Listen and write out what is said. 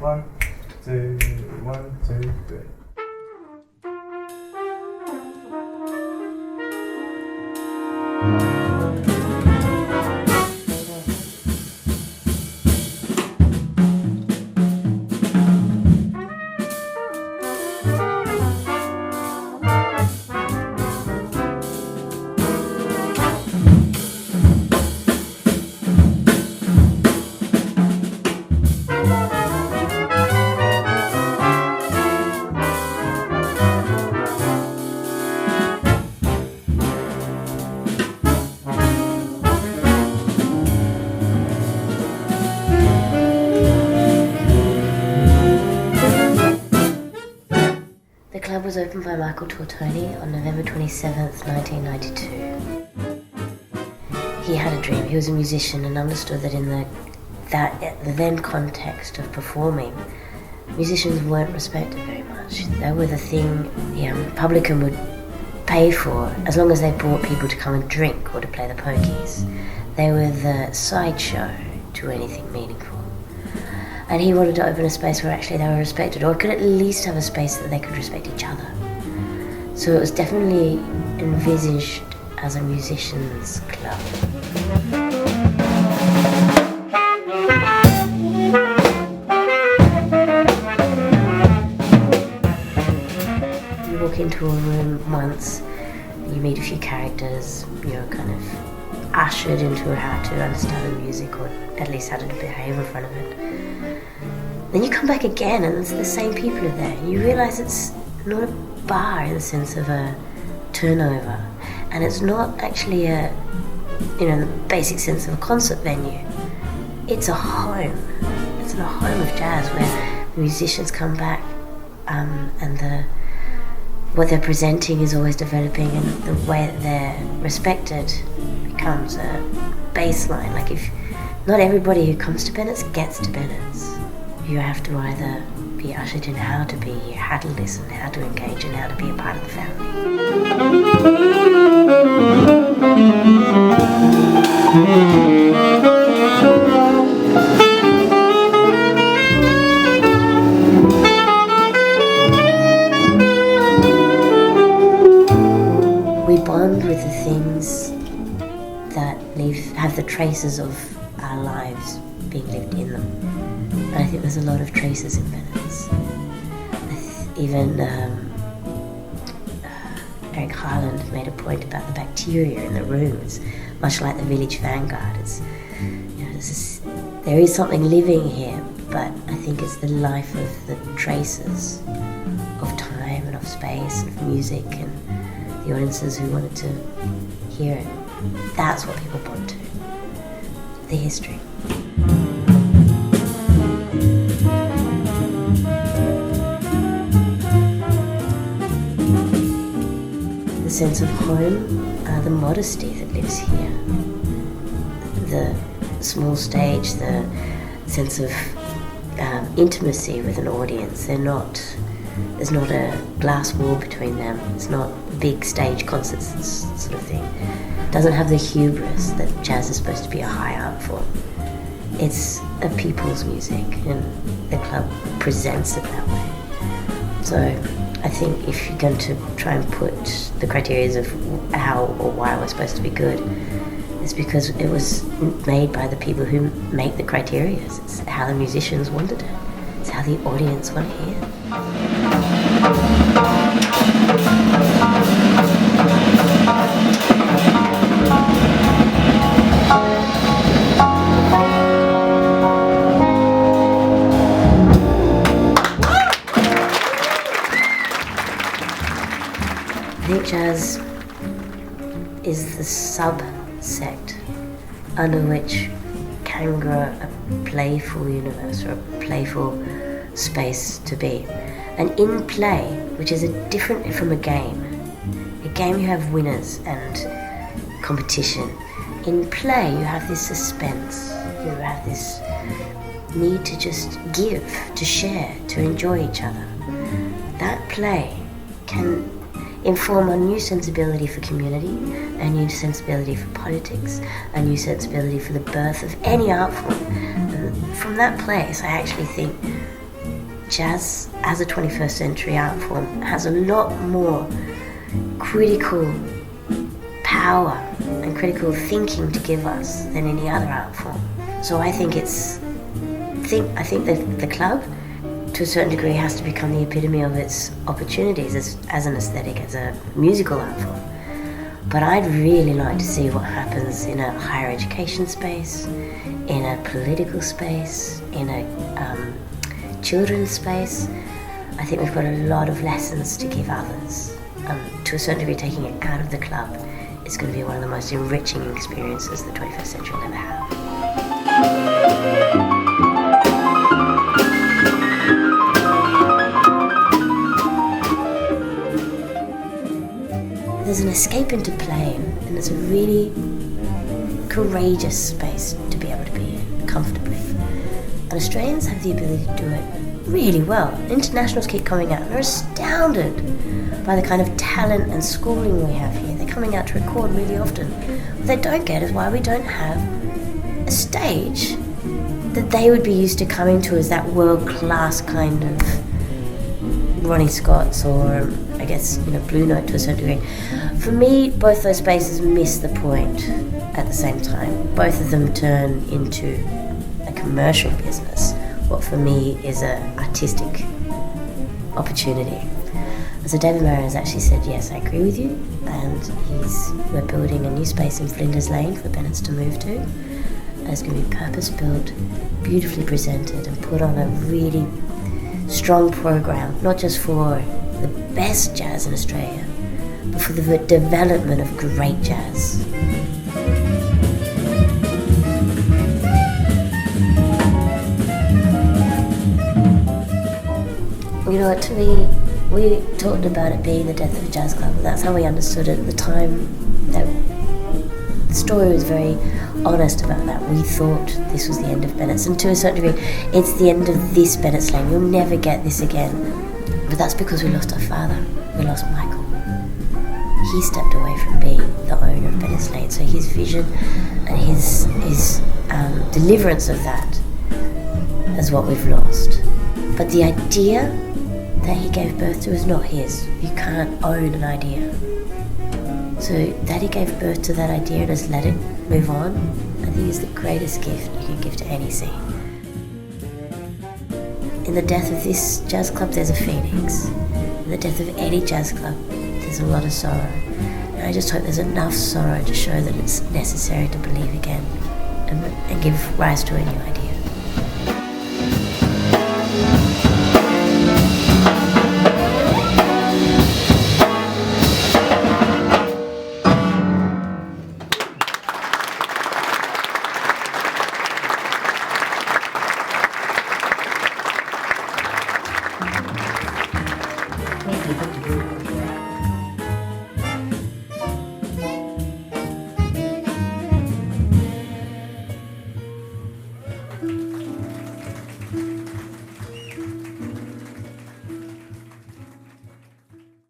1, 2, 1, 2, 3. The club was opened by Michael Tortoni on November 27th, 1992. He had a dream. He was a musician and understood that in the then context of performing, musicians weren't respected very much. They were the thing the publican would pay for as long as they brought people to come and drink or to play the pokies. They were the sideshow to anything meaningful. And he wanted to open a space where actually they were respected, or could at least have a space that they could respect each other. So it was definitely envisaged as a musicians' club. You walk into a room once, you meet a few characters, you're kind of ushered into how to understand the music, or at least how to behave in front of it. Then you come back again and it's the same people are there. You realise it's not a bar in the sense of a turnover, and it's not actually the basic sense of a concert venue. It's a home. It's a home of jazz where the musicians come back and what they're presenting is always developing, and the way that they're respected becomes a baseline. Like, if not everybody who comes to Bennetts gets to Bennetts. You have to either be ushered in how to be here, how to listen, how to engage, and how to be a part of the family. We bond with the things that have the traces of our lives being lived in them. And I think there's a lot of traces in Bennetts. Even Eric Harland made a point about the bacteria in the room. It's much like the village vanguard. There is something living here, but I think it's the life of the traces of time and of space and of music and the audiences who wanted to hear it. That's what people bond to. The history. The sense of home, the modesty that lives here, the small stage, the sense of intimacy with an audience. There's not a glass wall between them. It's not big stage concerts sort of thing. It doesn't have the hubris that jazz is supposed to be a high art form. It's a people's music, and the club presents it that way. So I think if you're going to try and put the criteria of how or why we're supposed to be good, it's because it was made by the people who make the criteria. It's how the musicians wanted it. It's how the audience want to hear it. I think jazz is the subsect under which can grow a playful universe, or a playful space to be. And in play, which is different from a game you have winners and competition. In play you have this suspense, you have this need to just give, to share, to enjoy each other. That play can inform a new sensibility for community, a new sensibility for politics, a new sensibility for the birth of any art form. And from that place, I actually think jazz as a 21st century art form has a lot more critical power and critical thinking to give us than any other art form. So I think I think that the club, to a certain degree, has to become the epitome of its opportunities as an aesthetic, as a musical art form. But I'd really like to see what happens in a higher education space, in a political space, in a children's space. I think we've got a lot of lessons to give others. To a certain degree, taking it out of the club is going to be one of the most enriching experiences the 21st century will ever have. There's an escape into playing, and it's a really courageous space to be able to be in comfortably. And Australians have the ability to do it really well. Internationals keep coming out and are astounded by the kind of talent and schooling we have here. They're coming out to record really often. What they don't get is why we don't have a stage that they would be used to coming to as that world-class kind of Ronnie Scott's, or I guess, Blue Note to a certain degree. For me, both those spaces miss the point at the same time. Both of them turn into a commercial business, what for me is an artistic opportunity. So David Marron has actually said, yes, I agree with you, and we're building a new space in Flinders Lane for Bennetts to move to. And it's going to be purpose-built, beautifully presented, and put on a really strong program, not just for the best jazz in Australia, but for the development of great jazz. To me, we talked about it being the death of a jazz club, and that's how we understood it at the time. That the story was very honest about that. We thought this was the end of Bennetts, and to a certain degree, it's the end of this Bennetts Lane. We'll never get this again. But that's because we lost our father. We lost Michael. He stepped away from being the owner of Bennetts Lane, so his vision and his deliverance of that is what we've lost. But the idea that he gave birth to is not his. You can't own an idea. So that he gave birth to that idea and has let it move on, I think is the greatest gift you can give to any scene. In the death of this jazz club, there's a phoenix. In the death of any jazz club, there's a lot of sorrow. And I just hope there's enough sorrow to show that it's necessary to believe again and give rise to a new idea.